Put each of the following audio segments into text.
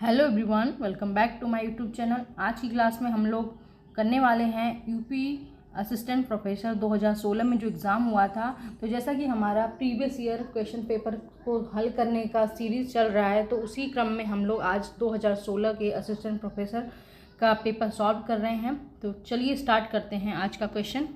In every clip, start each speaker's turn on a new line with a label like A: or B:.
A: Hello everyone, welcome back to my YouTube channel. आज की class में हम लोग करने वाले हैं यूपी असिस्टेंट प्रोफेसर 2016 में जो एग्ज़ाम हुआ था। तो जैसा कि हमारा प्रीवियस ईयर क्वेश्चन पेपर को हल करने का सीरीज़ चल रहा है, तो उसी क्रम में हम लोग आज 2016 के असिस्टेंट प्रोफेसर का पेपर सॉल्व कर रहे हैं। तो चलिए स्टार्ट करते हैं आज का क्वेश्चन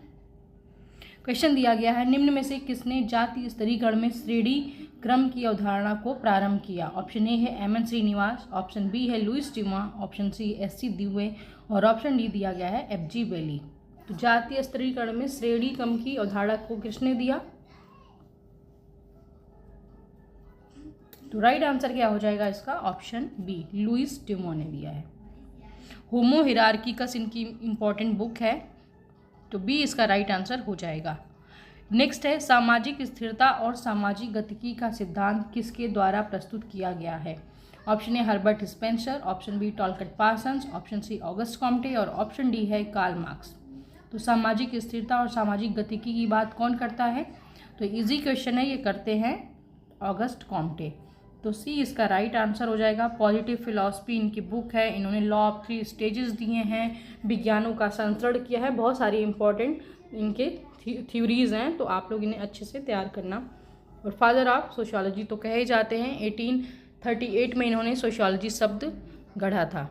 A: दिया गया है, निम्न में से किसने जाति स्तरीकरण में श्रेणी क्रम की अवधारणा को प्रारंभ किया। ऑप्शन ए है M N Srinivas, option B है Louis Dumont, option C S C द्विवे और ऑप्शन डी दिया गया है एफ जी बेली। तो जातीय स्तरीकरण में श्रेणी क्रम की अवधारणा को किसने दिया? तो राइट आंसर क्या हो जाएगा इसका? ऑप्शन बी, लुइस ड्यूमा ने दिया है। होमो हिरार्किकस इनकी इंपॉर्टेंट बुक है, तो बी इसका राइट आंसर हो जाएगा। नेक्स्ट है, सामाजिक स्थिरता और सामाजिक गतिकी का सिद्धांत किसके द्वारा प्रस्तुत किया गया है। Option A Herbert Spencer, option B Talcott Parsons, option C Auguste Comte और ऑप्शन डी है कार्ल मार्क्स। तो सामाजिक स्थिरता और सामाजिक गतिकी की बात कौन करता है? तो इजी क्वेश्चन है, ये करते हैं ऑगस्ट कॉम्टे। तो सी इसका राइट आंसर हो जाएगा। पॉजिटिव फिलॉसफी इनकी बुक है, इन्होंने लॉ ऑफ 3 स्टेजेस दिए हैं, विज्ञानों का संस्करण किया है, बहुत सारी इंपॉर्टेंट इनके थ्योरीज हैं, तो आप लोग इन्हें अच्छे से तैयार करना। और फादर ऑफ सोशियोलॉजी तो कहे जाते हैं, 1838 में इन्होंने सोशियोलॉजी शब्द गढ़ा था।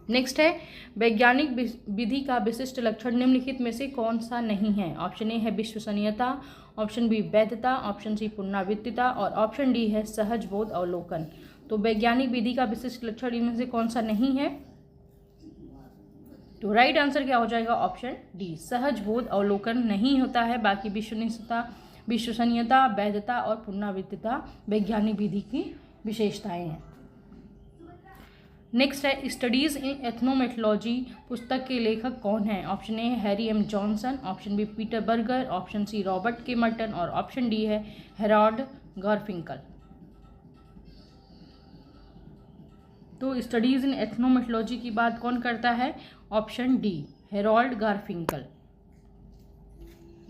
A: नेक्स्ट है, वैज्ञानिक विधि का विशिष्ट लक्षण निम्नलिखित में से कौन सा नहीं है। ऑप्शन ए है विश्वसनीयता, ऑप्शन बी वैधता, ऑप्शन सी पुनरावृत्तिता और ऑप्शन डी है सहज बोध अवलोकन। तो वैज्ञानिक विधि का विशिष्ट लक्षण इनमें से कौन सा नहीं है? तो राइट आंसर क्या हो जाएगा? ऑप्शन डी, सहज बोध अवलोकन नहीं होता है। बाकी विश्वसनीयता, वैधता और पुनरावृत्तिता वैज्ञानिक विधि की विशेषताएं हैं। नेक्स्ट है, स्टडीज़ इन एथनोमेथोलॉजी पुस्तक के लेखक कौन हैं। Option A Harry M Johnson, option B Peter Berger, option C Robert K Merton और ऑप्शन डी है हेराल्ड गारफिंकल। तो स्टडीज़ इन एथनोमेथोलॉजी की बात कौन करता है? Option D, Harold Garfinkel.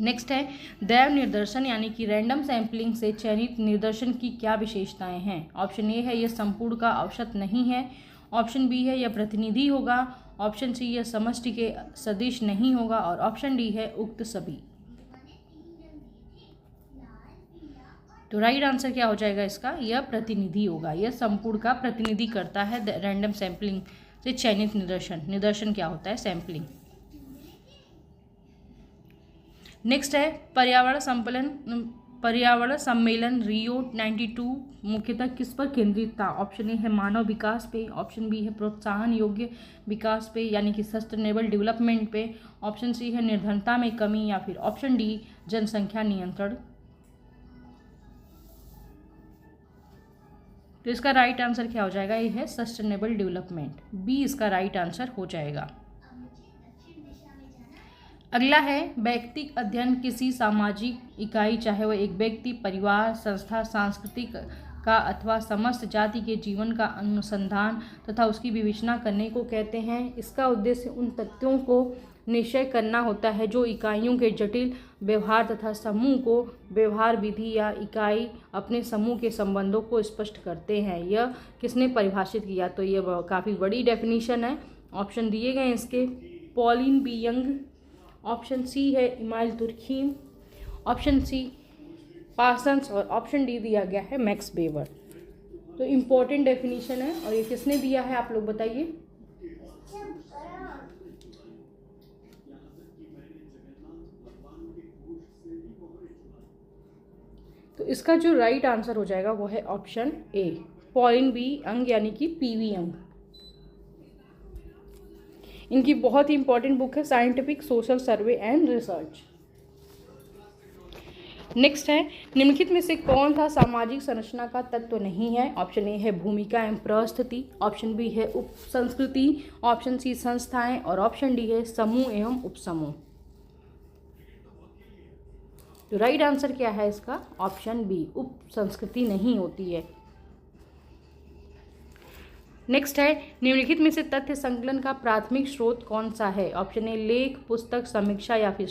A: Next है, दैव निर्दर्शन यानी कि रैंडम सैम्पलिंग से चयनित निर्दर्शन की क्या विशेषताएं हैं। ऑप्शन ए है यह संपूर्ण का औसत नहीं है, ऑप्शन बी है यह प्रतिनिधि होगा, ऑप्शन सी यह समष्टि के सदिश नहीं होगा और ऑप्शन डी है उक्त सभी। तो राइट आंसर क्या हो जाएगा इसका? यह प्रतिनिधि होगा, यह संपूर्ण का प्रतिनिधि करता है। रैंडम सैम्पलिंग से चयनित निदर्शन क्या होता है? सैम्पलिंग। नेक्स्ट है, पर्यावरण सम्मेलन रियो 92 मुख्यतः किस पर केंद्रित था। ऑप्शन ए है मानव विकास पे, ऑप्शन बी है प्रोत्साहन योग्य विकास पे यानी कि सस्टेनेबल डेवलपमेंट पे, ऑप्शन सी है निर्धनता में कमी या फिर ऑप्शन डी जनसंख्या नियंत्रण। तो इसका राइट आंसर क्या हो जाएगा? ये है सस्टेनेबल डेवलपमेंट, बी इसका राइट आंसर हो जाएगा। अगला है, व्यक्तिक अध्ययन किसी सामाजिक इकाई, चाहे वह एक व्यक्ति, परिवार, संस्था, सांस्कृतिक का अथवा समस्त जाति के जीवन का अनुसंधान तथा उसकी विवेचना करने को कहते हैं। इसका उद्देश्य उन तथ्यों को निश्चय करना होता है जो इकाइयों के जटिल व्यवहार तथा समूह को व्यवहार विधि या इकाई अपने समूह के संबंधों को स्पष्ट करते हैं। यह किसने परिभाषित किया? तो यह काफ़ी बड़ी डेफिनेशन है। ऑप्शन दिए गए इसके, Pauline B Young, option C है Emile Durkheim, option C Parsons और ऑप्शन डी दिया गया है मैक्स वेबर। तो इम्पोर्टेंट डेफिनेशन है और ये किसने दिया है आप लोग बताइए। तो इसका जो राइट आंसर हो जाएगा वो है option A, Pauline B Young यानी कि पीवी यंग। इनकी बहुत ही इंपॉर्टेंट बुक है scientific social survey and research. Next है, निम्नलिखित में से कौन सा सामाजिक संरचना का तत्व नहीं है। ऑप्शन ए है भूमिका एवं परिस्थिति, ऑप्शन बी है उप संस्कृति, ऑप्शन सी संस्थाएं और ऑप्शन डी है समूह एवं उपसमूह। तो राइट आंसर क्या है इसका? ऑप्शन बी, उप संस्कृति नहीं होती है। नेक्स्ट है, निम्नलिखित में से तथ्य संकलन का प्राथमिक स्रोत कौन सा है। ऑप्शन ए लेख, पुस्तक, समीक्षा या फिर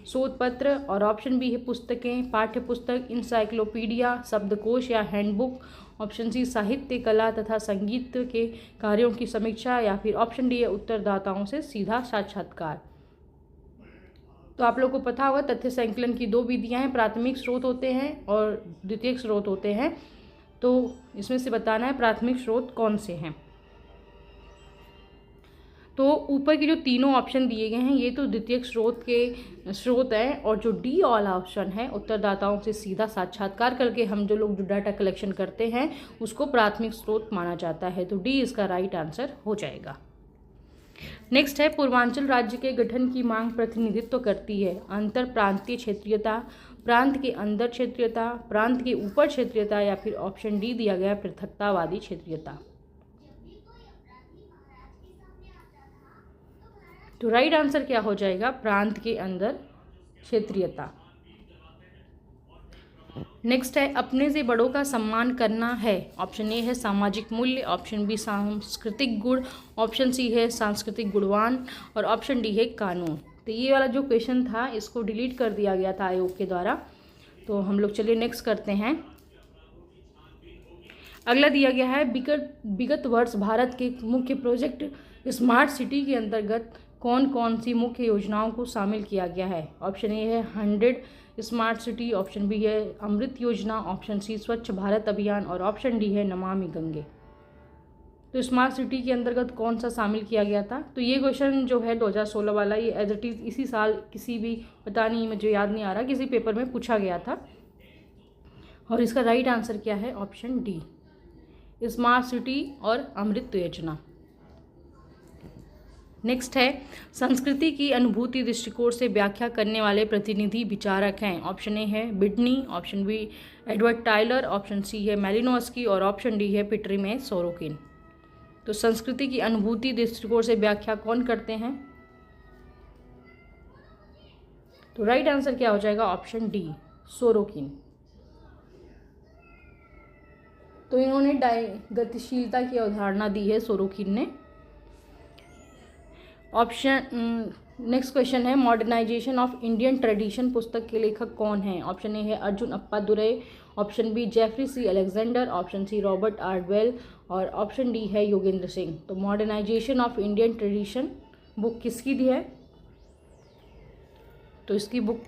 A: शोध पत्र और ऑप्शन बी है पुस्तकें, पाठ्य पुस्तक, इंसाइक्लोपीडिया, शब्दकोश या हैंडबुक। ऑप्शन सी साहित्य, कला तथा संगीत के कार्यों की समीक्षा, या फिर ऑप्शन डी है उत्तरदाताओं से सीधा साक्षात्कार। तो आप लोग को पता होगा तथ्य संकलन की दो विधियां हैं, प्राथमिक स्रोत होते हैं और द्वितीयक स्रोत होते हैं। तो इसमें से बताना है प्राथमिक स्रोत कौन से हैं। तो ऊपर के जो तीनों ऑप्शन दिए गए हैं ये तो द्वितीयक स्रोत हैं, और जो डी वाला ऑप्शन है उत्तरदाताओं से सीधा साक्षात्कार करके हम जो लोग जो डाटा कलेक्शन करते हैं उसको प्राथमिक स्रोत माना जाता है। तो डी इसका राइट आंसर हो जाएगा। नेक्स्ट है, पूर्वांचल राज्य के गठन की मांग प्रतिनिधित्व करती है अंतर प्रांतीय क्षेत्रीयता, प्रांत के अंदर क्षेत्रीयता, प्रांत के ऊपर क्षेत्रीयता, या फिर ऑप्शन डी दिया गया पृथकतावादी क्षेत्रीयता। तो राइट आंसर क्या हो जाएगा, प्रांत के अंदर क्षेत्रीयता। नेक्स्ट है, अपने से बड़ों का सम्मान करना है। ऑप्शन ए है सामाजिक मूल्य, ऑप्शन बी सांस्कृतिक गुण, ऑप्शन सी है सांस्कृतिक गुणवान, और ऑप्शन डी है कानून। तो ये वाला जो क्वेश्चन था इसको डिलीट कर दिया गया था आयोग के द्वारा। तो हम लोग चलिए नेक्स्ट करते हैं। अगला दिया गया है, विगत वर्ष भारत के मुख्य प्रोजेक्ट स्मार्ट सिटी के अंतर्गत कौन कौन सी मुख्य योजनाओं को शामिल किया गया है। ऑप्शन ए है 100 स्मार्ट सिटी, ऑप्शन बी है अमृत योजना, ऑप्शन सी स्वच्छ भारत अभियान, और ऑप्शन डी है नमामि गंगे। तो स्मार्ट सिटी के अंतर्गत कौन सा शामिल किया गया था। तो ये क्वेश्चन जो है 2016 वाला, ये एज इट इज़ इसी साल किसी भी, पता नहीं मुझे याद नहीं आ रहा, किसी पेपर में पूछा गया था। और इसका राइट आंसर क्या है, ऑप्शन डी स्मार्ट सिटी और अमृत योजना। नेक्स्ट है, संस्कृति की अनुभूति दृष्टिकोण से व्याख्या करने वाले प्रतिनिधि विचारक हैं। ऑप्शन ए है Bidney, option B Edward Tylor, option C है मैलिनोस्की, और ऑप्शन डी है पिटरी में सोरोकिन। तो संस्कृति की अनुभूति दृष्टिकोण से व्याख्या कौन करते हैं। तो राइट आंसर क्या हो जाएगा, ऑप्शन डी सोरोकिन। तो इन्होंने गतिशीलता की अवधारणा दी है सोरोकिन ने। ऑप्शन नेक्स्ट क्वेश्चन है, मॉडर्नाइजेशन ऑफ इंडियन ट्रेडिशन पुस्तक के लेखक कौन हैं। ऑप्शन ए है Arjun Appadurai, option B Jeffrey C Alexander, option C Robert Ardwell, और ऑप्शन डी है योगेंद्र सिंह। तो modernisation of Indian tradition book किसकी दी है। तो इनकी बुक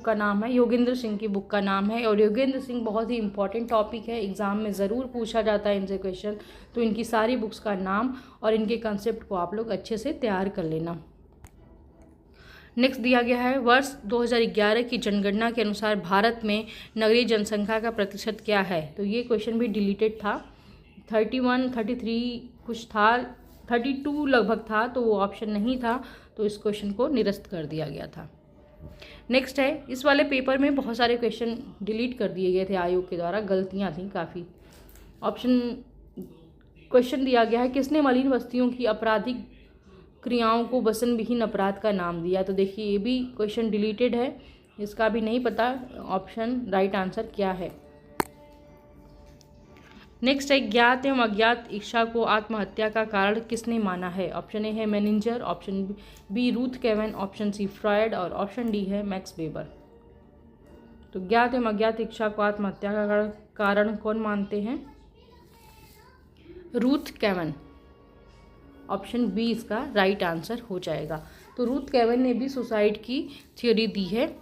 A: का नाम है, योगेंद्र सिंह की बुक का नाम है। और योगेंद्र सिंह बहुत ही इंपॉर्टेंट टॉपिक है, एग्जाम में ज़रूर पूछा जाता है इनसे क्वेश्चन। तो इनकी सारी बुक्स का नाम और इनके कंसेप्ट को आप लोग अच्छे से तैयार कर लेना। नेक्स्ट दिया गया है, वर्ष 2011 की जनगणना के अनुसार भारत में नगरीय जनसंख्या का प्रतिशत क्या है। तो ये क्वेश्चन भी डिलीटेड था, 31, 33 कुछ था, 32 लगभग था, तो वो ऑप्शन नहीं था, तो इस क्वेश्चन को निरस्त कर दिया गया था। नेक्स्ट है, इस वाले पेपर में बहुत सारे क्वेश्चन डिलीट कर दिए गए थे आयोग के द्वारा, गलतियां थी काफ़ी। क्वेश्चन दिया गया है, किसने मलिन बस्तियों की आपराधिक क्रियाओं को वसन विहीन अपराध का नाम दिया। तो देखिए ये भी क्वेश्चन डिलीटेड है, इसका भी नहीं पता ऑप्शन राइट आंसर क्या है। नेक्स्ट है, ज्ञात एवं अज्ञात इच्छा को आत्महत्या का कारण किसने माना है। ऑप्शन ए है Menninger, option B Ruth Cavan, option C Freud, और ऑप्शन डी है मैक्स वेबर। तो ज्ञात एवं अज्ञात इच्छा को आत्महत्या का कारण कौन मानते हैं, रूथ केवन। ऑप्शन बी इसका राइट आंसर हो जाएगा। तो रूथ केवन ने भी सुसाइड की थ्योरी दी है।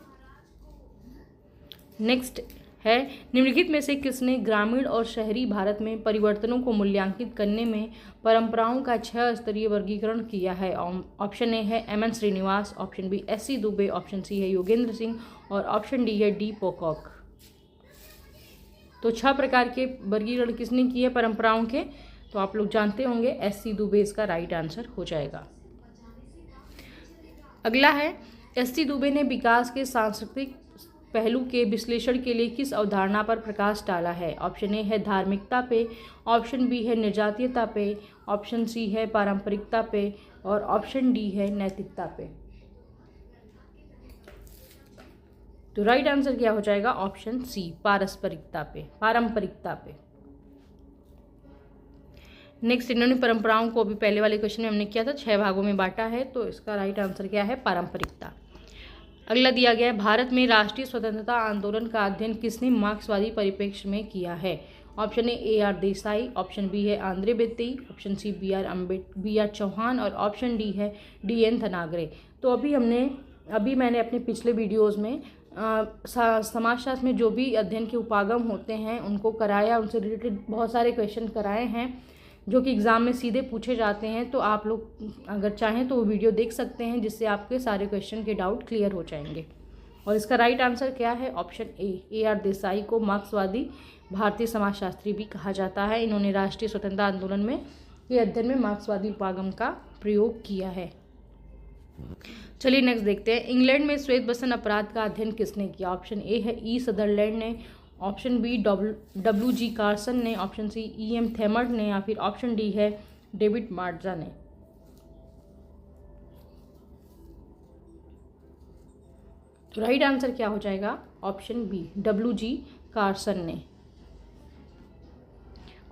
A: नेक्स्ट है, निम्नलिखित में से किसने ग्रामीण और शहरी भारत में परिवर्तनों को मूल्यांकित करने में परंपराओं का 6 स्तरीय वर्गीकरण किया है। ऑप्शन ए है M N Srinivas, option B S C Dube, option C है योगेंद्र सिंह, और ऑप्शन डी है डी पोकॉक। तो 6 प्रकार के वर्गीकरण किसने किए परंपराओं के, तो आप लोग जानते होंगे, एस सी दुबे इसका राइट आंसर हो जाएगा। अगला है, एस सी दुबे ने विकास के सांस्कृतिक पहलू के विश्लेषण के लिए किस अवधारणा पर प्रकाश डाला है। ऑप्शन ए है धार्मिकता पे, ऑप्शन बी है निर्जातीयता पे, ऑप्शन सी है पारंपरिकता पे, और ऑप्शन डी है नैतिकता पे। तो राइट आंसर क्या हो जाएगा, ऑप्शन सी पारस्परिकता पे, पारंपरिकता पे। नेक्स्ट, इन्होंने परंपराओं को अभी पहले वाले क्वेश्चन में हमने किया था, 6 भागों में बांटा है, तो इसका राइट आंसर क्या है, पारंपरिकता। अगला दिया गया है, भारत में राष्ट्रीय स्वतंत्रता आंदोलन का अध्ययन किसने मार्क्सवादी परिप्रेक्ष्य में किया है। Option A R Desai, option B है Andre Beteille, option C B R Chauhan और ऑप्शन डी है DN धनागरे। तो अभी मैंने अपने पिछले वीडियोज़ में समाजशास्त्र में जो भी अध्ययन के उपागम होते हैं उनको कराया, उनसे रिलेटेड बहुत सारे क्वेश्चन कराए हैं जो कि एग्ज़ाम में सीधे पूछे जाते हैं। तो आप लोग अगर चाहें तो वो वीडियो देख सकते हैं, जिससे आपके सारे क्वेश्चन के डाउट क्लियर हो जाएंगे। और इसका राइट आंसर क्या है? ऑप्शन ए आर देसाई को मार्क्सवादी भारतीय समाजशास्त्री भी कहा जाता है। इन्होंने राष्ट्रीय स्वतंत्रता आंदोलन में के अध्ययन में मार्क्सवादी उपागम का प्रयोग किया है। चलिए नेक्स्ट देखते हैं, इंग्लैंड में श्वेत बसंत अपराध का अध्ययन किसने किया? ऑप्शन ए है E सदरलैंड ने, ऑप्शन बी WG कार्सन ने, ऑप्शन सी EM थेमर्ड ने, या फिर ऑप्शन डी है डेविड मार्जा ने। तो राइट आंसर क्या हो जाएगा? ऑप्शन बी WG कार्सन ने।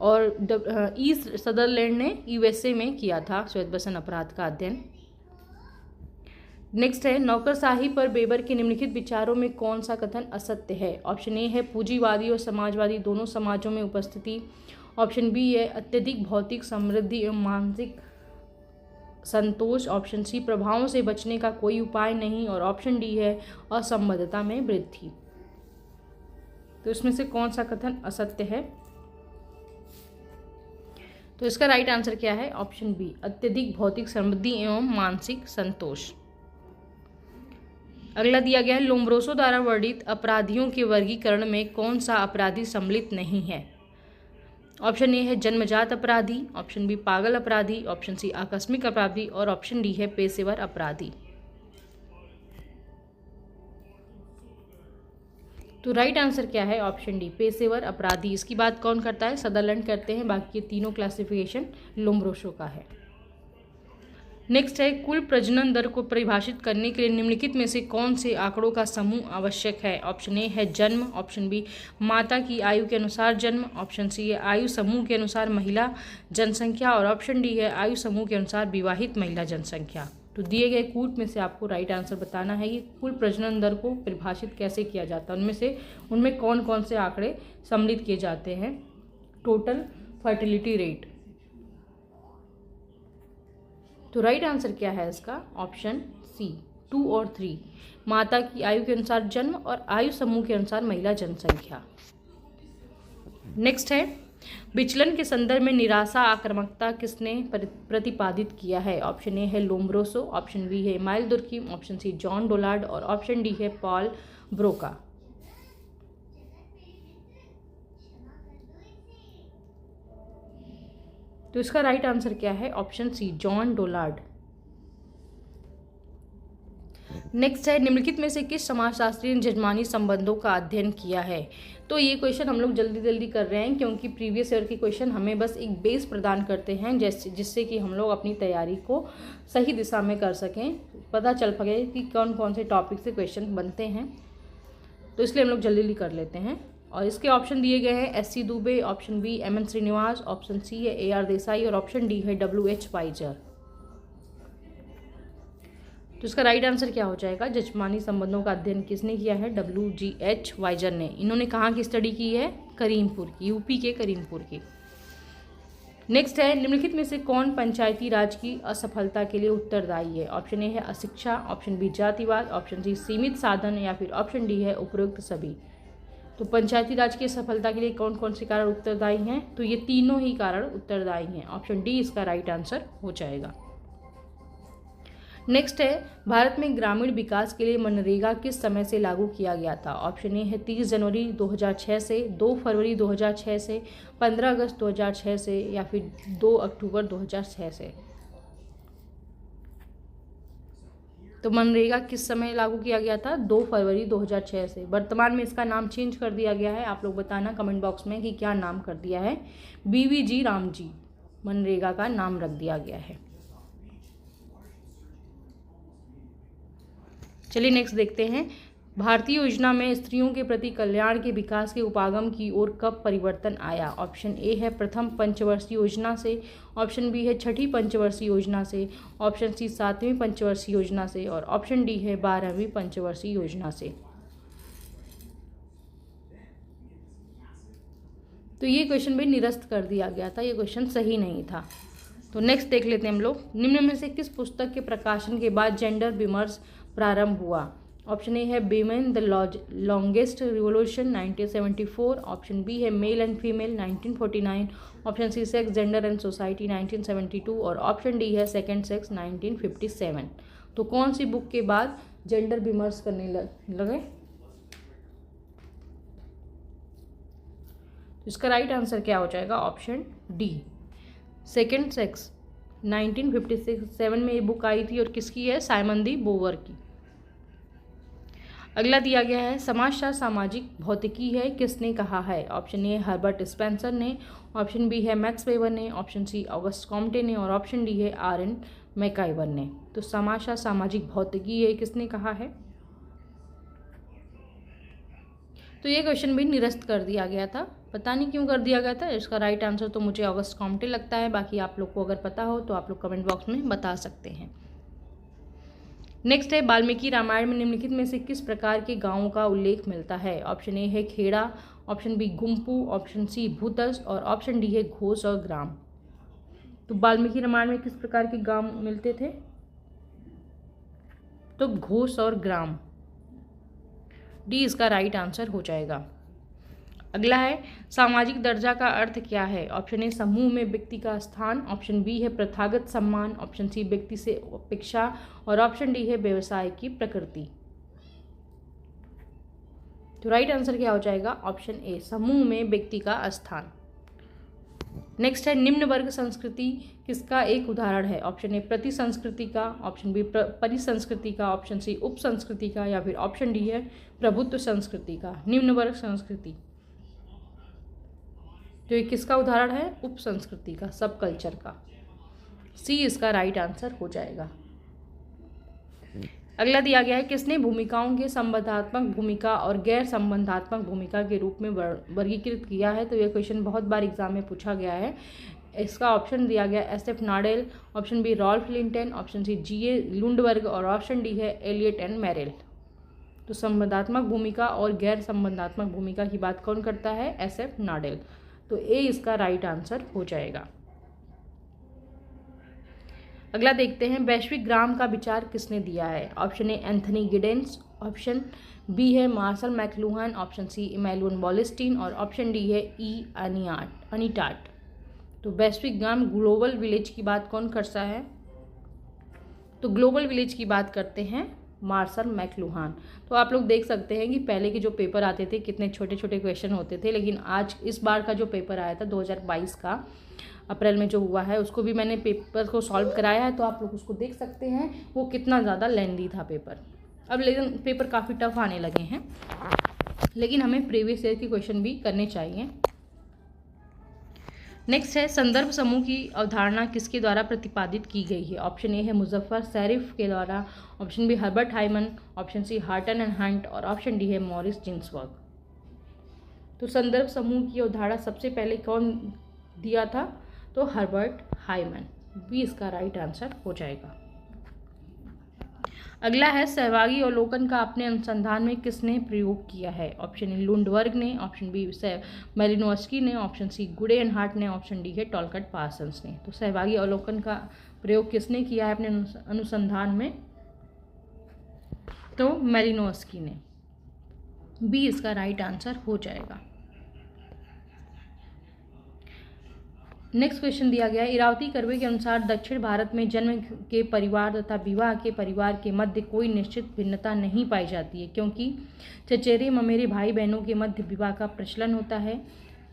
A: और ई सदरलैंड ने USA में किया था श्वेत बसंत अपराध का अध्ययन। नेक्स्ट है, नौकरशाही पर बेबर के निम्नलिखित विचारों में कौन सा कथन असत्य है? ऑप्शन ए है पूंजीवादी और समाजवादी दोनों समाजों में उपस्थिति, ऑप्शन बी है अत्यधिक भौतिक समृद्धि एवं मानसिक संतोष, ऑप्शन सी प्रभावों से बचने का कोई उपाय नहीं, और ऑप्शन डी है असंबद्धता में वृद्धि। तो इसमें से कौन सा कथन असत्य है? तो इसका राइट आंसर क्या है? ऑप्शन बी अत्यधिक भौतिक समृद्धि एवं मानसिक संतोष। अगला दिया गया है, लोम्ब्रोसो द्वारा वर्णित अपराधियों के वर्गीकरण में कौन सा अपराधी सम्मिलित नहीं है? ऑप्शन ए है जन्मजात अपराधी, ऑप्शन बी पागल अपराधी, ऑप्शन सी आकस्मिक अपराधी, और ऑप्शन डी है पेशेवर अपराधी। तो राइट आंसर क्या है? ऑप्शन डी पेशेवर अपराधी। इसकी बात कौन करता है? सदरलैंड करते हैं। बाकी ये तीनों क्लासिफिकेशन लोम्ब्रोसो का है। नेक्स्ट है, कुल प्रजनन दर को परिभाषित करने के लिए निम्नलिखित में से कौन से आंकड़ों का समूह आवश्यक है? ऑप्शन ए है जन्म, ऑप्शन बी माता की आयु के अनुसार जन्म, ऑप्शन सी है आयु समूह के अनुसार महिला जनसंख्या, और ऑप्शन डी है आयु समूह के अनुसार विवाहित महिला जनसंख्या। तो दिए गए कूट में से आपको राइट आंसर बताना है कि कुल प्रजनन दर को परिभाषित कैसे किया जाता है, उनमें कौन कौन से आंकड़े सम्मिलित किए जाते हैं। Total fertility rate. तो राइट आंसर क्या है इसका? ऑप्शन सी 2 और 3, माता की आयु के अनुसार जन्म और आयु समूह के अनुसार महिला जनसंख्या। नेक्स्ट है, विचलन के संदर्भ में निराशा आक्रामकता किसने प्रतिपादित किया है? ऑप्शन ए है लोम्ब्रोसो, ऑप्शन बी है Emile Durkheim, option C John Dollard, और ऑप्शन डी है पॉल ब्रोका। तो इसका राइट आंसर क्या है? Option C John Dollard. Next है, निम्नलिखित में से किस समाजशास्त्री ने जजमानी संबंधों का अध्ययन किया है? तो ये क्वेश्चन हम लोग जल्दी जल्दी कर रहे हैं क्योंकि प्रीवियस ईयर के क्वेश्चन हमें बस एक बेस प्रदान करते हैं जिससे कि हम लोग अपनी तैयारी को सही दिशा में कर सकें, पता चल पाए कि कौन कौन से टॉपिक से क्वेश्चन बनते हैं। तो इसलिए हम लोग जल्दी जल्दी कर लेते हैं। और इसके ऑप्शन दिए गए हैं SC Dube, option B MN Srinivas, option C है AR देसाई, और ऑप्शन डी है WH वाइजर। तो इसका राइट आंसर क्या हो जाएगा? जजमानी संबंधों का अध्ययन किसने किया है? WGH वाइजर ने। इन्होंने कहाँ की स्टडी की है? करीमपुर की, UP के करीमपुर की। नेक्स्ट है, निम्नलिखित में से कौन पंचायती राज की असफलता के लिए उत्तरदायी है? ऑप्शन ए है अशिक्षा, ऑप्शन बी जातिवाद, ऑप्शन सी सीमित साधन, या फिर ऑप्शन डी है उपरोक्त सभी। तो पंचायती राज की सफलता के लिए कौन कौन से कारण उत्तरदायी हैं? तो ये तीनों ही कारण उत्तरदायी हैं। ऑप्शन डी इसका राइट आंसर हो जाएगा। नेक्स्ट है, भारत में ग्रामीण विकास के लिए मनरेगा किस समय से लागू किया गया था? ऑप्शन ए है 30 जनवरी 2006 से, 2 फरवरी 2006 से, 15 अगस्त 2006 से, या फिर 2 अक्टूबर 2006 से। तो मनरेगा किस समय लागू किया गया था? 2 फरवरी 2006 से। वर्तमान में इसका नाम चेंज कर दिया गया है। आप लोग बताना कमेंट बॉक्स में कि क्या नाम कर दिया है। BVG रामजी मनरेगा का नाम रख दिया गया है। चलिए नेक्स्ट देखते हैं, भारतीय योजना में स्त्रियों के प्रति कल्याण के विकास के उपागम की ओर कब परिवर्तन आया? ऑप्शन ए है प्रथम पंचवर्षीय योजना से, ऑप्शन बी है छठी पंचवर्षीय योजना से, ऑप्शन सी 7वीं पंचवर्षीय योजना से, और ऑप्शन डी है 12वीं पंचवर्षीय योजना से। तो ये क्वेश्चन भी निरस्त कर दिया गया था, ये क्वेश्चन सही नहीं था। तो नेक्स्ट देख लेते हैं हम लोग, निम्न में से किस पुस्तक के प्रकाशन के बाद जेंडर विमर्श प्रारंभ हुआ? ऑप्शन ए है women the longest revolution 1974, option B है male and female 1949, option C sex gender and society 1972 और ऑप्शन डी है सेकेंड सेक्स 1957। तो कौन सी बुक के बाद जेंडर विमर्श करने लगे? तो इसका राइट आंसर क्या हो जाएगा? ऑप्शन डी, सेकेंड सेक्स 1957 में ये बुक आई थी और किसकी है? साइमन दी बोवर की। अगला दिया गया है समाजशास्त्र सामाजिक भौतिकी है, किसने कहा है? ऑप्शन ए हर्बर्ट स्पेंसर ने, ऑप्शन बी है मैक्स वेबर ने, ऑप्शन सी ऑगस्ट कॉम्टे ने और ऑप्शन डी है आर.एन. मैकाइवर ने। तो समाजशास्त्र सामाजिक भौतिकी है किसने कहा है? तो ये क्वेश्चन भी निरस्त कर दिया गया था, पता नहीं क्यों कर दिया गया था। इसका राइट आंसर तो मुझे ऑगस्ट कॉम्टे लगता है, बाकी आप लोग को अगर पता हो तो आप लोग कमेंट बॉक्स में बता सकते हैं। नेक्स्ट है वाल्मीकि रामायण में निम्नलिखित में से किस प्रकार के गांवों का उल्लेख मिलता है? ऑप्शन ए है खेड़ा, ऑप्शन बी गुम्पू, ऑप्शन सी भूतस और ऑप्शन डी है घोष और ग्राम। तो वाल्मीकि रामायण में किस प्रकार के गांव मिलते थे? तो घोष और ग्राम, डी इसका राइट आंसर हो जाएगा। अगला है सामाजिक दर्जा का अर्थ क्या है? ऑप्शन ए समूह में व्यक्ति का स्थान, ऑप्शन बी है प्रथागत सम्मान, ऑप्शन सी व्यक्ति से अपेक्षा और ऑप्शन डी है व्यवसाय की प्रकृति। तो राइट आंसर क्या हो जाएगा? ऑप्शन ए समूह में व्यक्ति का स्थान। नेक्स्ट है निम्न वर्ग संस्कृति किसका एक उदाहरण है? ऑप्शन ए प्रति संस्कृति का, ऑप्शन बी परिसंस्कृति का, ऑप्शन सी उप संस्कृति का या फिर ऑप्शन डी है प्रभुत्व संस्कृति का। निम्न वर्ग संस्कृति, तो ये किसका उदाहरण है? उप संस्कृति का, सब कल्चर का। सी इसका राइट आंसर हो जाएगा। अगला दिया गया है किसने भूमिकाओं के संबंधात्मक भूमिका और गैर संबंधात्मक भूमिका के रूप में वर्गीकृत किया है? तो ये क्वेश्चन बहुत बार एग्जाम में पूछा गया है। इसका ऑप्शन दिया गया S F. Nadel, option B Ralph Linton, option C G A. Lundberg और ऑप्शन डी है एलियट एंड मेरिल। तो संबंधात्मक भूमिका और गैर संबंधात्मक भूमिका की बात कौन करता है? एस.एफ. नाडेल। तो ए इसका राइट आंसर हो जाएगा। अगला देखते हैं वैश्विक ग्राम का विचार किसने दिया है? Option A Anthony Giddens, option B है Marshall McLuhan, option C Immanuel Wallerstein और ऑप्शन डी है ई अनीटाट। तो वैश्विक ग्राम ग्लोबल विलेज की बात कौन करता है? तो ग्लोबल विलेज की बात करते हैं मार्शल मैकलुहान। तो आप लोग देख सकते हैं कि पहले के जो पेपर आते थे कितने छोटे छोटे क्वेश्चन होते थे, लेकिन आज इस बार का जो पेपर आया था 2022 का अप्रैल में जो हुआ है उसको भी मैंने पेपर को सॉल्व कराया है, तो आप लोग उसको देख सकते हैं वो कितना ज़्यादा लेंदी था पेपर। अब लेकिन पेपर काफ़ी टफ आने लगे हैं, लेकिन हमें प्रीवियस ईयर के क्वेश्चन भी करने चाहिए। नेक्स्ट है संदर्भ समूह की अवधारणा किसके द्वारा प्रतिपादित की गई है? ऑप्शन ए है मुजफ्फर शरीफ के द्वारा, option B Herbert Hyman, option C Horton and Hunt और ऑप्शन डी है मॉरिस जिन्सबर्ग। तो संदर्भ समूह की अवधारणा सबसे पहले कौन दिया था? तो हर्बर्ट हाइमन, बी इसका राइट आंसर हो जाएगा। अगला है सहभागी अवलोकन का अपने अनुसंधान में किसने प्रयोग किया है? ऑप्शन ए लुंडबर्ग ने, ऑप्शन बी मेलिनोव्स्की ने, ऑप्शन सी गुडे एंड हार्ट ने, ऑप्शन डी है टॉलकट पार्सन्स ने। तो सहभागी अवलोकन का प्रयोग किसने किया है अपने अनुसंधान में? तो मेलिनोव्स्की ने, बी इसका राइट आंसर हो जाएगा। नेक्स्ट क्वेश्चन दिया गया है इरावती कर्वे के अनुसार दक्षिण भारत में जन्म के परिवार तथा विवाह के परिवार के मध्य कोई निश्चित भिन्नता नहीं पाई जाती है, क्योंकि चचेरे ममेरे भाई बहनों के मध्य विवाह का प्रचलन होता है।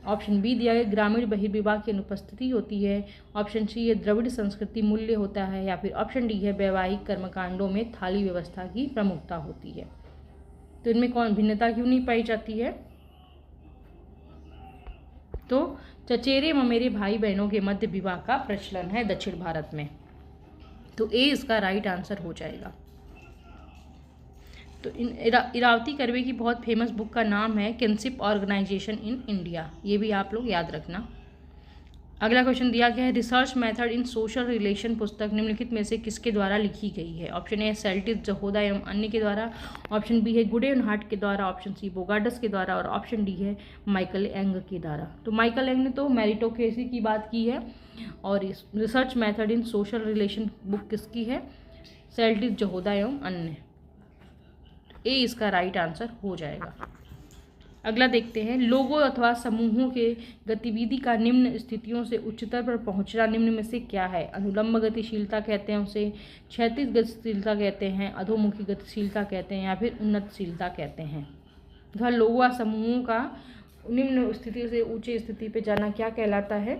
A: ऑप्शन बी दिया गया ग्रामीण बहिर्विवाह की अनुपस्थिति होती है, ऑप्शन सी ये द्रविड़ संस्कृति मूल्य होता है या फिर ऑप्शन डी है वैवाहिक कर्मकांडों में थाली व्यवस्था की प्रमुखता होती है। तो इनमें कौन भिन्नता क्यों नहीं पाई जाती है? तो चचेरे ममेरे भाई बहनों के मध्य विवाह का प्रचलन है दक्षिण भारत में। तो ए इसका राइट आंसर हो जाएगा। तो इरावती कर्वे की बहुत फेमस बुक का नाम है किनशिप ऑर्गेनाइजेशन इन इंडिया, ये भी आप लोग याद रखना। अगला क्वेश्चन दिया गया है, research method in social relation पुस्तक निम्नलिखित में से किसके द्वारा लिखी गई है? ऑप्शन ए सेल्टिस, जहोदा एवं अन्य के द्वारा, ऑप्शन बी है गुडेनहार्ट के द्वारा, ऑप्शन सी बोगार्डस के द्वारा और ऑप्शन डी है माइकल एंग के द्वारा। तो माइकल एंग ने तो मेरिटोक्रेसी की बात की है और इस research method in social relation book किसकी है? सेल्टिस, जहोदा एवं अन्य। ए इसका राइट आंसर हो जाएगा। अगला देखते हैं, लोगों अथवा समूहों के गतिविधि का निम्न स्थितियों से उच्चतर पर पहुंचना निम्न में से क्या है? अनुलंब गतिशीलता कहते हैं उसे, क्षैतिज गतिशीलता कहते हैं, अधोमुखी गतिशीलता कहते हैं या फिर उन्नतशीलता कहते हैं। तथा लोगों व समूहों का निम्न स्थिति से ऊंची स्थिति पर जाना क्या कहलाता है?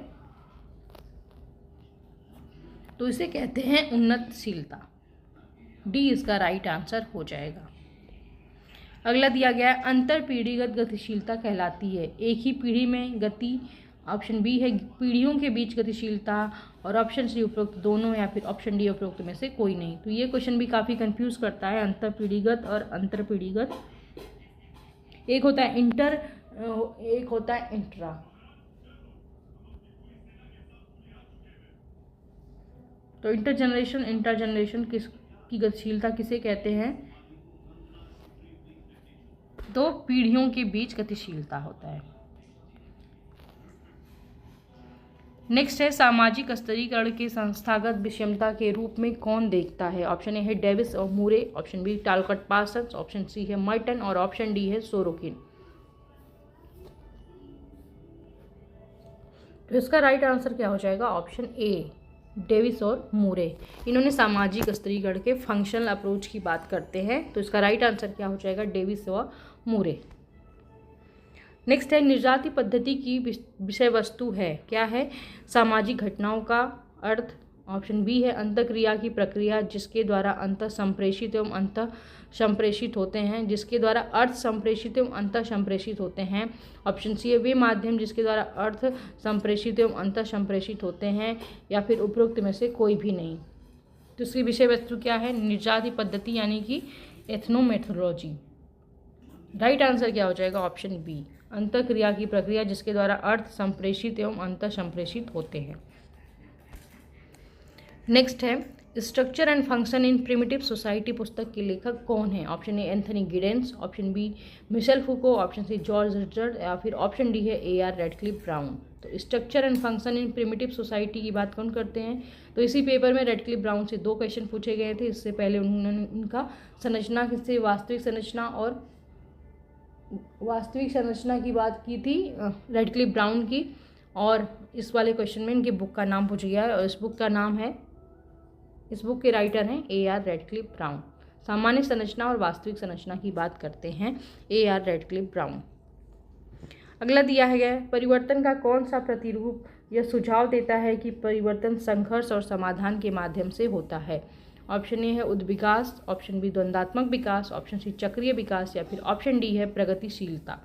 A: तो इसे कहते हैं उन्नतशीलता। डी इसका राइट आंसर हो जाएगा। अगला दिया गया है, अंतर पीढ़ीगत गतिशीलता कहलाती है एक ही पीढ़ी में गति, ऑप्शन बी है पीढ़ियों के बीच गतिशीलता और ऑप्शन सी उपरोक्त दोनों या फिर ऑप्शन डी उपरोक्त में से कोई नहीं। तो ये क्वेश्चन भी काफ़ी कंफ्यूज करता है, अंतर पीढ़ीगत और अंतर पीढ़ीगत। एक होता है इंटर, एक होता है इंट्रा। तो इंटर जनरेशन किसकी गतिशीलता किसे कहते हैं? तो पीढ़ियों के बीच गतिशीलता होता है। नेक्स्ट है, सामाजिक स्तरीकरण के संस्थागत विषमता के रूप में कौन देखता है? ऑप्शन ए है डेविस और Moore, option B Talcott Parsons, option C है मर्टन और ऑप्शन डी है सोरोकिन। तो इसका राइट आंसर क्या हो जाएगा? ऑप्शन ए डेविस और मूरे। इन्होंने सामाजिक स्तरीकरण के फंक्शनल अप्रोच की बात करते हैं। तो इसका राइट आंसर क्या हो जाएगा? डेविस और मूरे। नेक्स्ट है, निर्जाति पद्धति की विषय वस्तु है क्या है? सामाजिक घटनाओं का अर्थ, ऑप्शन बी है अंतःक्रिया की प्रक्रिया जिसके द्वारा अंतः संप्रेषित एवं अंतः संप्रेषित होते हैं, जिसके द्वारा अर्थ संप्रेषित एवं अंतः संप्रेषित होते हैं। ऑप्शन सी है वे माध्यम जिसके द्वारा अर्थ संप्रेषित एवं अंतः संप्रेषित होते हैं या फिर उपरोक्त में से कोई भी नहीं। तो इसकी विषय वस्तु क्या है? निर्जाति पद्धति यानी कि एथनोमेथोलॉजी। राइट आंसर क्या हो जाएगा? ऑप्शन बी अंतःक्रिया की प्रक्रिया जिसके द्वारा अर्थ संप्रेषित एवं अंतः संप्रेषित होते हैं। नेक्स्ट है, structure and function in primitive society पुस्तक के लेखक कौन है? Option A Anthony Giddens, option B Michel Foucault, option C George Richard या फिर ऑप्शन डी है ए आर रेडक्लिफ ब्राउन। तो structure and function in primitive society की बात कौन करते हैं? तो इसी पेपर में रेडक्लिफ ब्राउन से 2 क्वेश्चन पूछे गए थे। इससे पहले उन्होंने उनका संरचना किससे, वास्तविक संरचना की बात की थी रेडक्लिफ ब्राउन की, और इस वाले क्वेश्चन में इनके बुक का नाम पूछा गया है और इस बुक का नाम है, इस बुक के राइटर हैं ए आर रेडक्लिफ ब्राउन। सामान्य संरचना और वास्तविक संरचना की बात करते हैं ए आर रेडक्लिफ ब्राउन। अगला दिया है, परिवर्तन का कौन सा प्रतिरूप यह सुझाव देता है कि परिवर्तन संघर्ष और समाधान के माध्यम से होता है? ऑप्शन ए है उद्विकास, ऑप्शन बी द्वंद्वात्मक विकास, ऑप्शन सी चक्रीय विकास या फिर ऑप्शन डी है प्रगतिशीलता।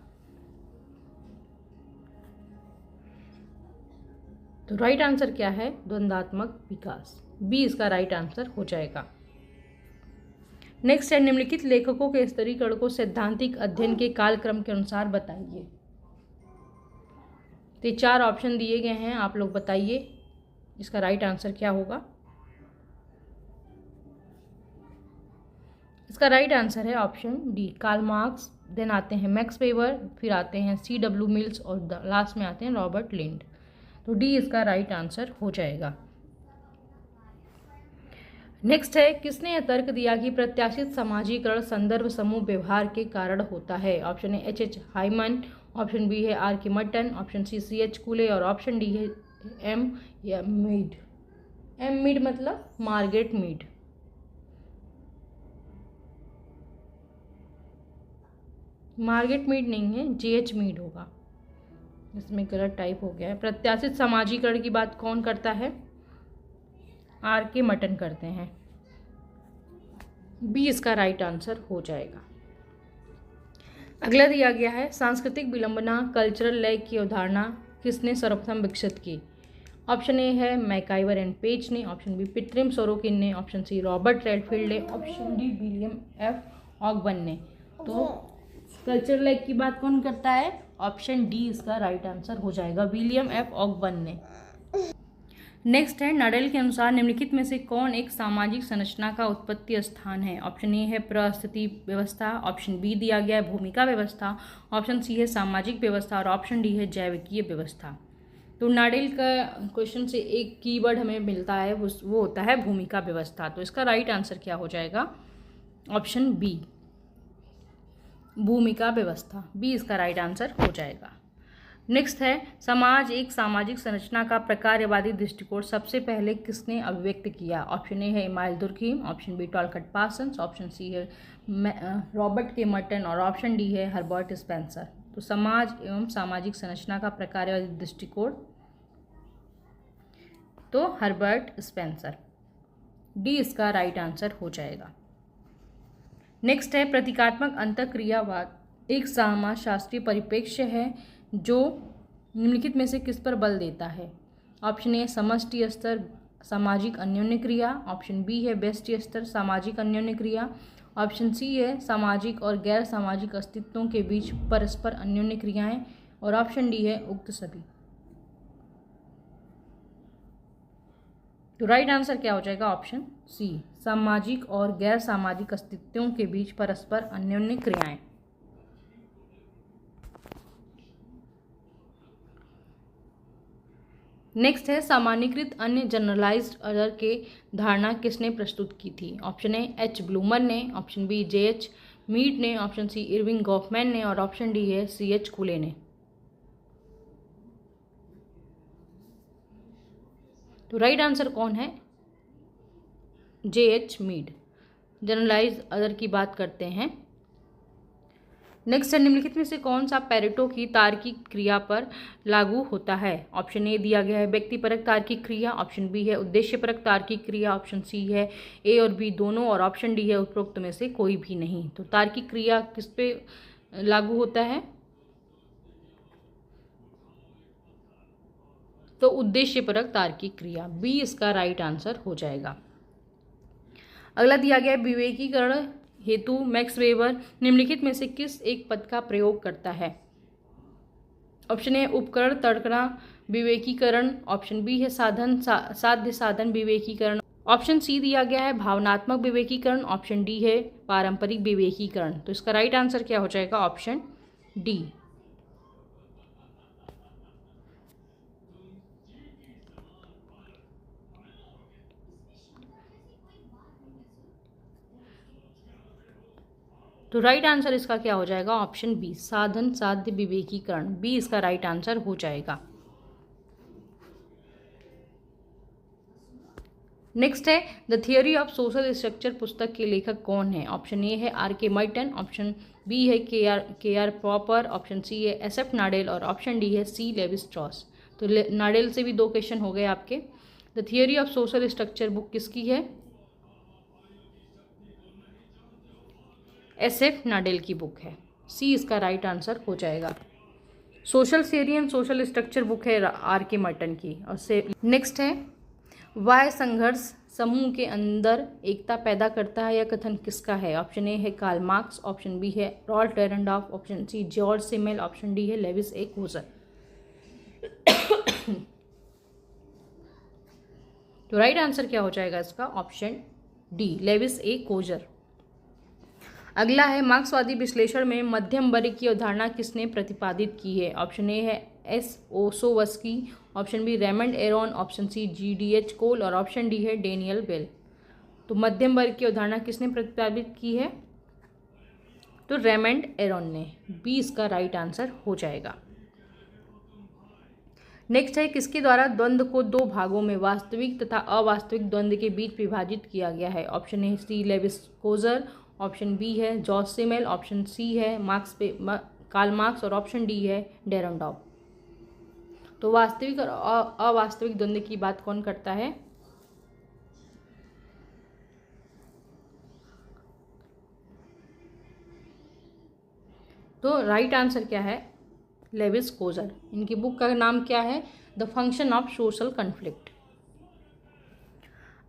A: तो राइट आंसर क्या है? द्वंद्वात्मक विकास। बी इसका राइट आंसर हो जाएगा। नेक्स्ट है, निम्नलिखित लेखकों के स्तरीकरण को सैद्धांतिक अध्ययन के कालक्रम के अनुसार बताइए। तो 4 ऑप्शन दिए गए हैं, आप लोग बताइए इसका राइट आंसर क्या होगा। इसका राइट आंसर है option D Karl Marx, then आते हैं मैक्स वेबर, फिर आते हैं C.W. मिल्स और लास्ट में आते हैं रॉबर्ट लिंड। तो डी इसका राइट आंसर हो जाएगा। नेक्स्ट है, किसने यह तर्क दिया कि प्रत्याशित समाजीकरण संदर्भ समूह व्यवहार के कारण होता है? Option A H.H. Hyman, option B है R.K. Merton, option C C.H. Cooley और ऑप्शन डी है M. मीड। M. मीड मतलब मार्गरेट मीड। मार्गरेट मीड नहीं है, J.H. मीड होगा, इसमें गलत टाइप हो गया है। प्रत्याशित समाजीकरण की बात कौन करता है? R.K. मर्टन करते हैं। बी इसका राइट आंसर हो जाएगा। अगला दिया गया है, सांस्कृतिक विलंबना कल्चरल लैग की अवधारणा किसने सर्वप्रथम विकसित की? ऑप्शन ए है मैकाइवर एंड पेज ने, ऑप्शन बी पिट्रिम सोरोकिन ने, ऑप्शन सी रॉबर्ट रेडफील्ड ने, option D William F Ogburn ने। तो कल्चरल लैग की बात कौन करता है? ऑप्शन डी इसका राइट आंसर हो जाएगा, विलियम एफ ऑगबर्न ने। नेक्स्ट है, नाडेल के अनुसार निम्नलिखित में से कौन एक सामाजिक संरचना का उत्पत्ति स्थान है? ऑप्शन ए है परिस्थिति व्यवस्था, ऑप्शन बी दिया गया है भूमिका व्यवस्था, ऑप्शन सी है सामाजिक व्यवस्था और ऑप्शन डी है जैविकीय व्यवस्था। तो नाडेल का क्वेश्चन से एक कीवर्ड हमें मिलता है, वो होता है भूमिका व्यवस्था। तो इसका राइट आंसर क्या हो जाएगा? ऑप्शन बी, भूमिका व्यवस्था, बी इसका राइट आंसर हो जाएगा। नेक्स्ट है, समाज एक सामाजिक संरचना का प्रकारवादी दृष्टिकोण सबसे पहले किसने अभिव्यक्त किया? ऑप्शन ए है Emile Durkheim, option B Talcott Parsons, option C है रॉबर्ट के मर्टन और ऑप्शन डी है हर्बर्ट स्पेंसर। तो समाज एवं सामाजिक संरचना का प्रकारवादी दृष्टिकोण, तो हर्बर्ट स्पेंसर, डी इसका राइट आंसर हो जाएगा। नेक्स्ट है, प्रतीकात्मक अंतःक्रियावाद एक समाजशास्त्रीय परिप्रेक्ष्य है जो निम्नलिखित में से किस पर बल देता है? ऑप्शन ए समष्टि स्तर सामाजिक अन्योन्य क्रिया, ऑप्शन बी है व्यष्टि स्तर सामाजिक अन्योन्य क्रिया, ऑप्शन सी है सामाजिक और गैर सामाजिक अस्तित्वों के बीच परस्पर अन्योन्य क्रियाएं और ऑप्शन डी है उक्त सभी। तो राइट आंसर क्या हो जाएगा? ऑप्शन सी, सामाजिक और गैर सामाजिक अस्तित्वों के बीच परस्पर अन्योन्य क्रियाएं। नेक्स्ट है, सामान्यीकृत अन्य जनरलाइज्ड अदर के धारणा किसने प्रस्तुत की थी? ऑप्शन ए एच ब्लूमर ने, option B J H Mead ने, ऑप्शन सी इरविंग गॉफमैन ने और ऑप्शन डी है सी एच खुले ने। तो राइट आंसर कौन है? J H Mead, generalised other की बात करते हैं। नेक्स्ट है, निम्नलिखित में से कौन सा पेरेटो की तार्किक क्रिया पर लागू होता है? ऑप्शन ए दिया गया है व्यक्तिपरक तार्किक क्रिया, ऑप्शन बी है उद्देश्यपरक तार्किक क्रिया, ऑप्शन सी है ए और बी दोनों और ऑप्शन डी है उपरोक्त में से कोई भी नहीं। तो तार्किक क्रिया किस पे लागू होता है? तो उद्देश्यपरक तार्किक क्रिया, बी इसका राइट आंसर हो जाएगा। अगला दिया गया है, विवेकीकरण हेतु मैक्स वेबर निम्नलिखित में से किस एक पद का प्रयोग करता है? ऑप्शन ए उपकरण तर्कना विवेकीकरण, ऑप्शन बी है साधन साध्य साधन विवेकीकरण, ऑप्शन सी दिया गया है भावनात्मक विवेकीकरण, ऑप्शन डी है पारंपरिक विवेकीकरण। तो इसका राइट आंसर क्या हो जाएगा? Option D. तो राइट आंसर इसका क्या हो जाएगा? ऑप्शन बी, साधन साध्य विवेकीकरण, बी इसका राइट आंसर हो जाएगा। नेक्स्ट है, the theory of social structure पुस्तक के लेखक कौन है? ऑप्शन ए है आर के मर्टन, ऑप्शन बी है के आर पॉपर, ऑप्शन सी है एस एफ नाडेल और ऑप्शन डी है सी लेविस स्ट्रॉस। तो नाडेल से भी 2 क्वेश्चन हो गए आपके। The theory of social structure book किसकी है? एस एफ नाडेल की बुक है, सी इसका राइट आंसर हो जाएगा। Social theory and social structure book है आर के मर्टन की। और से नेक्स्ट है, वह संघर्ष समूह के अंदर एकता पैदा करता है, यह कथन किसका है? ऑप्शन ए है कार्ल मार्क्स, ऑप्शन बी है Ralf Dahrendorf, option C Georg Simmel, option D है लेविस ए कोजर। तो राइट आंसर क्या हो जाएगा इसका? Option D, Lewis A Coser. अगला है, मार्क्सवादी विश्लेषण में मध्यम वर्ग की अवधारणा किसने प्रतिपादित की है? ऑप्शन ए है S Ossowski, option B Raymond Aron, option C G D H Cole और ऑप्शन डी है डेनियल बेल। तो मध्यम वर्ग की अवधारणा किसने प्रतिपादित की है? तो रेमंड एरोन ने, बी इसका राइट आंसर हो जाएगा। नेक्स्ट है, किसके द्वारा द्वंद्व को 2 भागों में वास्तविक तथा अवास्तविक द्वंद्व के बीच विभाजित किया गया है? Option A C Lewis Coser, option B है जॉर्ज सिमेल, ऑप्शन सी है कार्ल मार्क्स और ऑप्शन डी है डेरेनडॉर्फ। तो वास्तविक और अवास्तविक द्वंद्व की बात कौन करता है? तो राइट आंसर क्या है? Levi's Coser. इनकी बुक का नाम क्या है? The function of social conflict.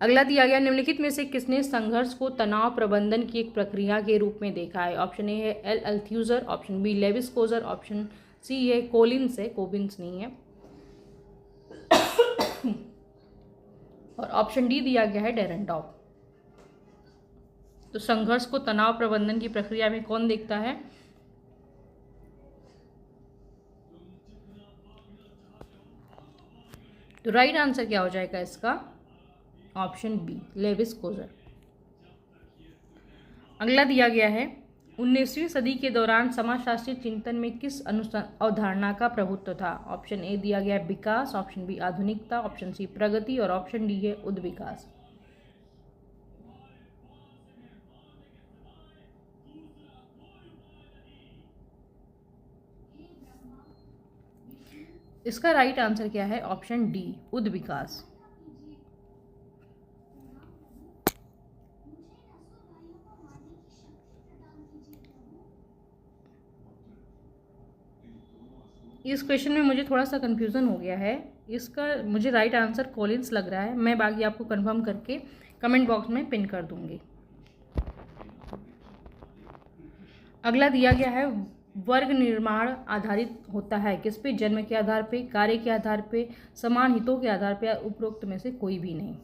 A: अगला दिया गया, निम्नलिखित में से किसने संघर्ष को तनाव प्रबंधन की एक प्रक्रिया के रूप में देखा है? ऑप्शन ए है L Althusser, option B Lewis Coser, option C है कोलिन्स है, कोबिन्स नहीं है, और ऑप्शन डी दिया गया है डेरेंटॉप। तो संघर्ष को तनाव प्रबंधन की प्रक्रिया में कौन देखता है? तो राइट आंसर क्या हो जाएगा इसका? Option B, Lewis Coser. अगला दिया गया है 19वीं सदी के दौरान समाजशास्त्रीय चिंतन में किस अवधारणा का प्रभुत्व था? ऑप्शन ए दिया गया है विकास, ऑप्शन बी आधुनिकता, ऑप्शन सी प्रगति और ऑप्शन डी है उद्विकास। इसका राइट आंसर क्या है? ऑप्शन डी, उद्विकास। इस क्वेश्चन में मुझे थोड़ा सा कंफ्यूजन हो गया है। इसका मुझे राइट आंसर कॉलिंस लग रहा है। मैं बाकी आपको कंफर्म करके कमेंट बॉक्स में पिन कर दूंगी। अगला दिया गया है वर्ग निर्माण आधारित होता है किस पे? जन्म के आधार पे, कार्य के आधार पे, समान हितों के आधार पे या उपरोक्त में से कोई भी नहीं।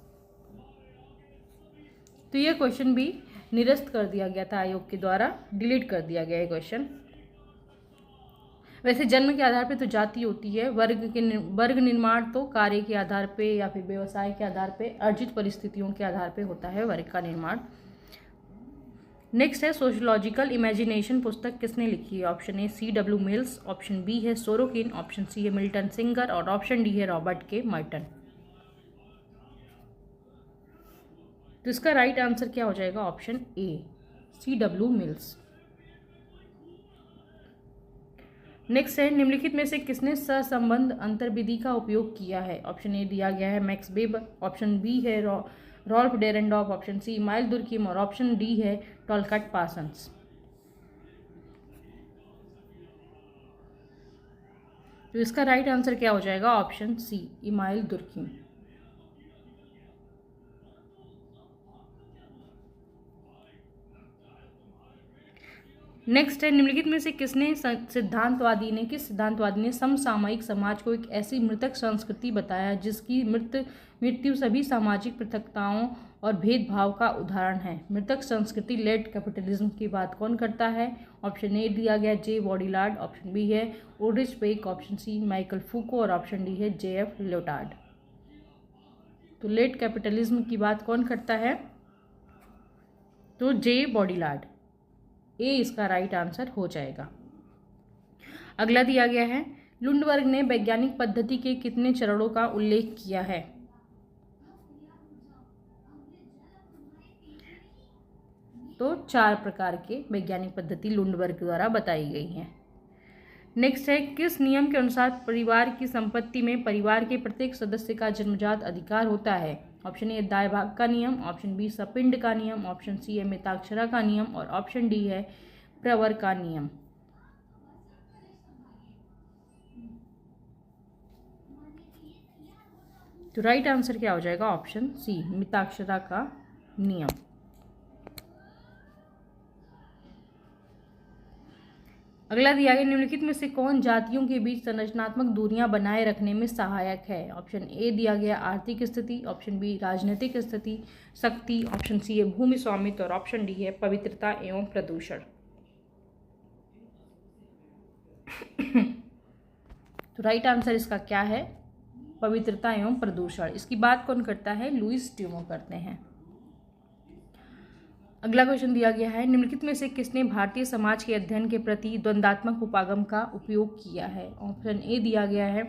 A: तो यह क्वेश्चन भी निरस्त कर दिया गया था आयोग के द्वारा, डिलीट कर दिया गया है क्वेश्चन। वैसे जन्म के आधार पे तो जाति होती है, वर्ग निर्माण तो कार्य के आधार पे या फिर व्यवसाय के आधार पे, अर्जित परिस्थितियों के आधार पे होता है वर्ग का निर्माण। नेक्स्ट है सोशियोलॉजिकल इमेजिनेशन पुस्तक किसने लिखी है? Option A C.W. Mills, option B है सोरोकिन, ऑप्शन सी है मिल्टन सिंगर और ऑप्शन डी है रॉबर्ट के मर्टन। तो इसका राइट आंसर क्या हो जाएगा? Option A, C.W. Mills. Next है निम्नलिखित में से किसने सहसंबंध अंतर्विधि का उपयोग किया है? ऑप्शन ए दिया गया है मैक्स वेबर, ऑप्शन बी है Ralf Dahrendorf, option C Emile Durkheim और ऑप्शन डी है टॉलकट पार्सन्स। तो इसका राइट आंसर क्या हो जाएगा? Option C, Emile Durkheim. Next है निम्नलिखित में से किस सिद्धांतवादी ने समसामयिक समाज को एक ऐसी मृतक संस्कृति बताया जिसकी मृत्यु सभी सामाजिक पृथकताओं और भेदभाव का उदाहरण है? मृतक संस्कृति लेट कैपिटलिज्म की बात कौन करता है? ऑप्शन ए दिया गया जे बॉडिलार्ड, ऑप्शन बी है ओल्ड्रिच बेक, ऑप्शन सी माइकल फूको और ऑप्शन डी है JF लियोटार्ड। तो लेट कैपिटलिज्म की बात कौन करता है? तो जे बॉडिलार्ड। ए इसका राइट आंसर हो जाएगा। अगला दिया गया है लुंडबर्ग ने वैज्ञानिक पद्धति के कितने चरणों का उल्लेख किया है? तो 4 प्रकार के वैज्ञानिक पद्धति लुंडबर्ग द्वारा बताई गई हैं। नेक्स्ट है किस नियम के अनुसार परिवार की संपत्ति में परिवार के प्रत्येक सदस्य का जन्मजात अधिकार होता है? ऑप्शन ए दाएं भाग का नियम, ऑप्शन बी सपिंड का नियम, ऑप्शन सी है मिताक्षरा का नियम और ऑप्शन डी है प्रवर का नियम। तो राइट आंसर क्या हो जाएगा? ऑप्शन सी, मिताक्षरा का नियम। अगला दिया गया निम्नलिखित में से कौन जातियों के बीच संरचनात्मक दूरियां बनाए रखने में सहायक है? ऑप्शन ए दिया गया आर्थिक स्थिति, ऑप्शन बी राजनीतिक स्थिति शक्ति, ऑप्शन सी है भूमि स्वामित्व और ऑप्शन डी है पवित्रता एवं प्रदूषण। तो राइट आंसर इसका क्या है? पवित्रता एवं प्रदूषण। इसकी बात कौन करता है? लुईस ड्यूमो करते हैं। अगला क्वेश्चन दिया गया है निम्नलिखित में से किसने भारतीय समाज के अध्ययन के प्रति द्वंदात्मक उपागम का उपयोग किया है? ऑप्शन ए दिया गया है,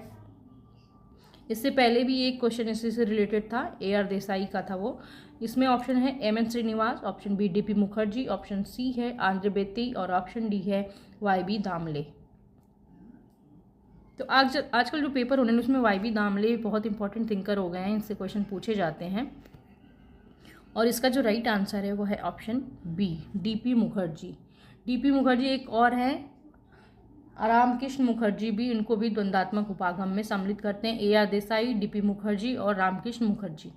A: इससे पहले भी एक क्वेश्चन इसी से रिलेटेड था, AR देसाई का था वो। इसमें ऑप्शन है MN Srinivas, option B DP Mukherjee, option C है आंध्र बेत्ती और ऑप्शन डी है YB दामले। तो आजकल जो पेपर होने उसमें YB दामले बहुत इंपॉर्टेंट थिंकर हो गए हैं, इनसे क्वेश्चन पूछे जाते हैं। और इसका जो राइट आंसर है वो है option B, DP Mukherjee. DP Mukherjee एक और है रामकृष्ण मुखर्जी भी, इनको भी द्वंदात्मक उपागम में सम्मिलित करते हैं। AR देसाई, DP मुखर्जी और रामकृष्ण मुखर्जी।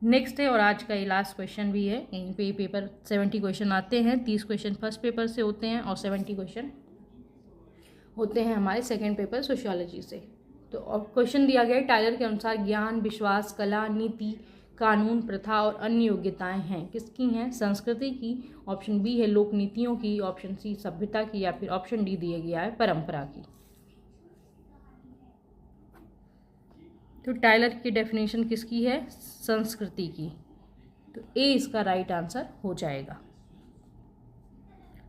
A: नेक्स्ट है और आज का ये लास्ट क्वेश्चन भी है। यहीं पे पेपर 70 क्वेश्चन आते हैं, 30 क्वेश्चन फर्स्ट पेपर से होते हैं और 70 क्वेश्चन होते हैं हमारे सेकेंड पेपर सोशियोलॉजी से। तो तो क्वेश्चन दिया गया है, टाइलर के अनुसार ज्ञान, विश्वास, कला, नीति, कानून, प्रथा और अन्य योग्यताएं हैं किसकी हैं? संस्कृति की। ऑप्शन बी है लोक नीतियों की, ऑप्शन सी सभ्यता की, या फिर ऑप्शन डी दिया गया है परंपरा की। तो टाइलर की डेफिनेशन किसकी है? संस्कृति की। तो ए इसका राइट आंसर हो जाएगा।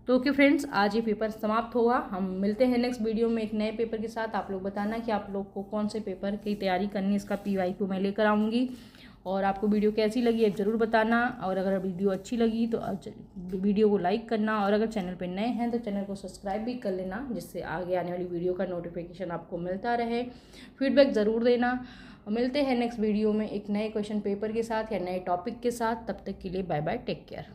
A: तो ओके फ्रेंड्स, आज ये पेपर समाप्त होगा। हम मिलते हैं नेक्स्ट वीडियो में एक नए पेपर के साथ। आप लोग बताना कि आप लोग को कौन से पेपर की तैयारी करनी है। इसका PYQ मैं लेकर आऊँगी। और आपको वीडियो कैसी लगी है ज़रूर बताना। और अगर वीडियो अच्छी लगी तो वीडियो को लाइक करना, और अगर चैनल पर नए हैं तो चैनल को सब्सक्राइब भी कर लेना, जिससे आगे आने वाली वीडियो का नोटिफिकेशन आपको मिलता रहे। फीडबैक ज़रूर देना। मिलते हैं नेक्स्ट वीडियो में एक नए क्वेश्चन पेपर के साथ या नए टॉपिक के साथ। तब तक के लिए बाय बाय, टेक केयर।